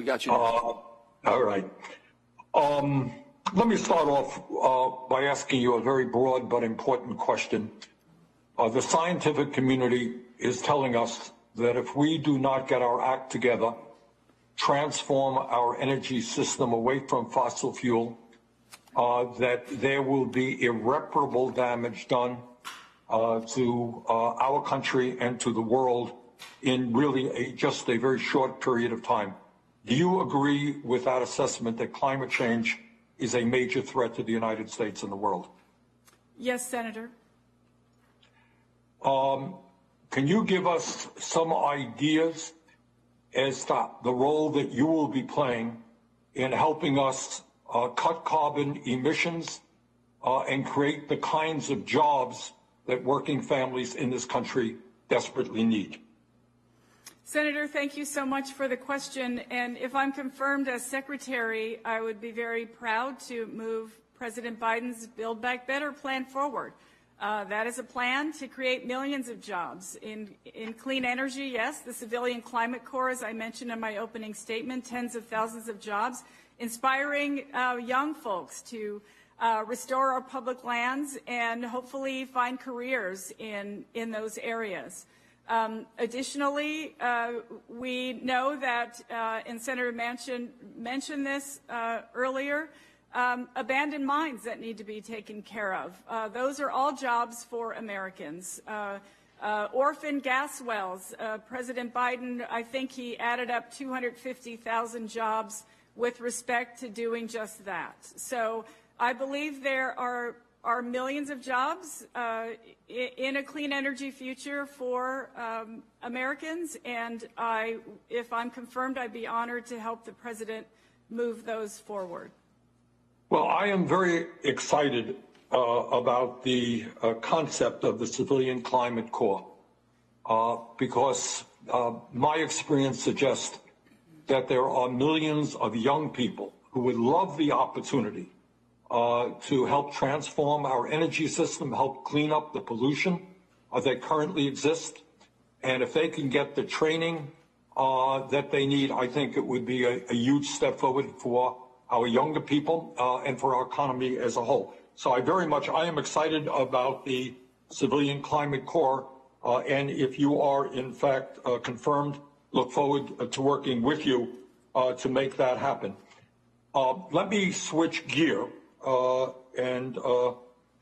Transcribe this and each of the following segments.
We got you next. All right. Let me start off by asking you a very broad but important question. The scientific community is telling us that if we do not get our act together, transform our energy system away from fossil fuel, that there will be irreparable damage done to our country and to the world in really just a very short period of time. Do you agree with that assessment that climate change is a major threat to the United States and the world? Yes, Senator. Can you give us some ideas as to the role that you will be playing in helping us cut carbon emissions and create the kinds of jobs that working families in this country desperately need? Senator, thank you so much for the question. And if I'm confirmed as Secretary, I would be very proud to move President Biden's Build Back Better plan forward. That is a plan to create millions of jobs in clean energy, yes, the Civilian Climate Corps, as I mentioned in my opening statement, tens of thousands of jobs, inspiring young folks to restore our public lands and hopefully find careers in those areas. Additionally, we know that, and Senator Manchin mentioned this earlier, abandoned mines that need to be taken care of. Those are all jobs for Americans. Orphan gas wells. President Biden, I think he added up 250,000 jobs with respect to doing just that. So I believe there are millions of jobs in a clean energy future for Americans, and if I'm confirmed, I'd be honored to help the President move those forward. Well, I am very excited about the concept of the Civilian Climate Corps because my experience suggests that there are millions of young people who would love the opportunity to help transform our energy system, help clean up the pollution that currently exists. And if they can get the training that they need, I think it would be a huge step forward for our younger people and for our economy as a whole. So I am excited about the Civilian Climate Corps. And if you are, in fact, confirmed, look forward to working with you to make that happen. Let me switch gear.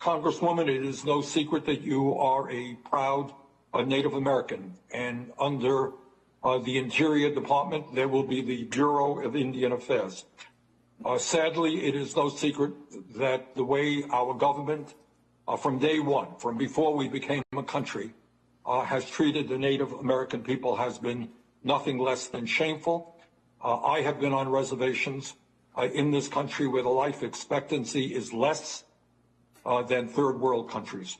Congresswoman, it is no secret that you are a proud Native American, and under the Interior Department, there will be the Bureau of Indian Affairs. Sadly, it is no secret that the way our government, from day one, from before we became a country, has treated the Native American people has been nothing less than shameful. I have been on reservations in this country where the life expectancy is less than third world countries.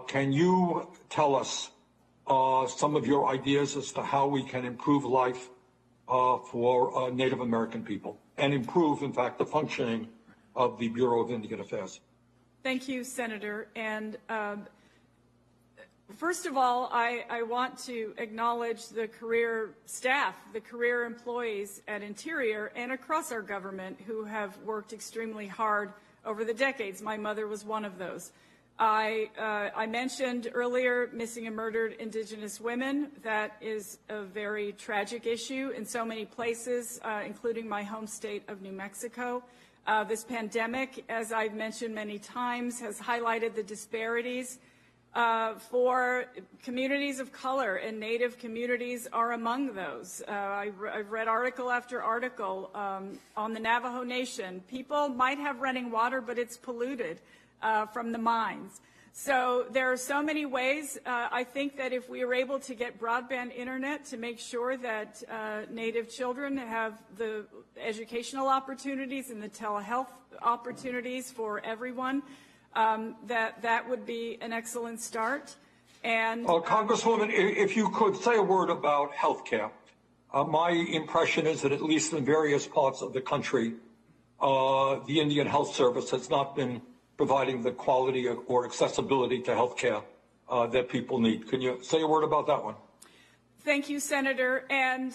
Can you tell us some of your ideas as to how we can improve life for Native American people and improve, in fact, the functioning of the Bureau of Indian Affairs? Thank you, Senator. And first of all, I want to acknowledge the career staff, the career employees at Interior and across our government who have worked extremely hard over the decades. My mother was one of those. I mentioned earlier missing and murdered Indigenous women. That is a very tragic issue in so many places, including my home state of New Mexico. This pandemic, as I've mentioned many times, has highlighted the disparities for communities of color, and Native communities are among those. I've read article after article on the Navajo Nation. People might have running water, but it's polluted from the mines. So there are so many ways. I think that if we are able to get broadband internet to make sure that Native children have the educational opportunities and the telehealth opportunities for everyone, that would be an excellent start. And Congresswoman, if you could say a word about health care. My impression is that at least in various parts of the country, the Indian Health Service has not been providing the quality or accessibility to health care that people need. Can you say a word about that one? Thank you, Senator. And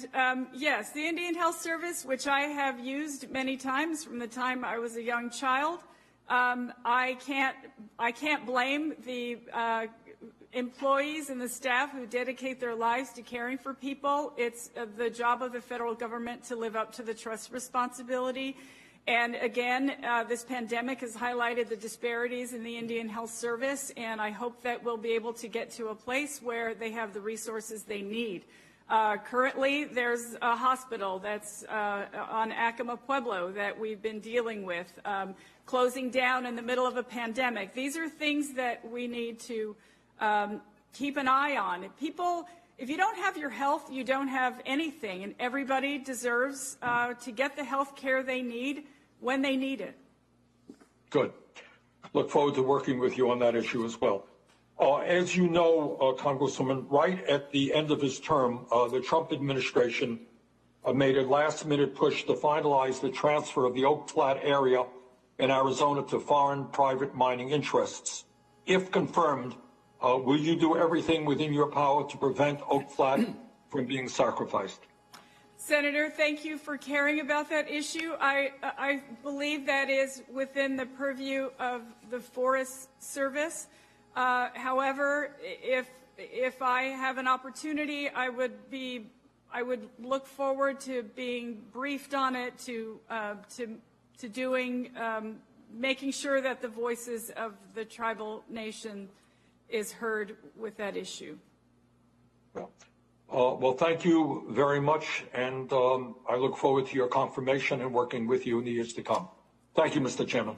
yes, the Indian Health Service, which I have used many times from the time I was a young child, I can't blame the employees and the staff who dedicate their lives to caring for people. It's the job of the federal government to live up to the trust responsibility. And again, this pandemic has highlighted the disparities in the Indian Health Service, and I hope that we'll be able to get to a place where they have the resources they need. Currently, there's a hospital that's on Acoma Pueblo that we've been dealing with, closing down in the middle of a pandemic. These are things that we need to keep an eye on. If you don't have your health, you don't have anything, and everybody deserves to get the health care they need when they need it. Good. Look forward to working with you on that issue as well. As you know, Congresswoman, right at the end of his term, the Trump administration made a last-minute push to finalize the transfer of the Oak Flat area in Arizona to foreign private mining interests. If confirmed, will you do everything within your power to prevent Oak Flat from being sacrificed? Senator, thank you for caring about that issue. I believe that is within the purview of the Forest Service. However, if I have an opportunity, I would look forward to being briefed on it, to doing, making sure that the voices of the tribal nation is heard with that issue. Well, thank you very much, and I look forward to your confirmation and working with you in the years to come. Thank you, Mr. Chairman.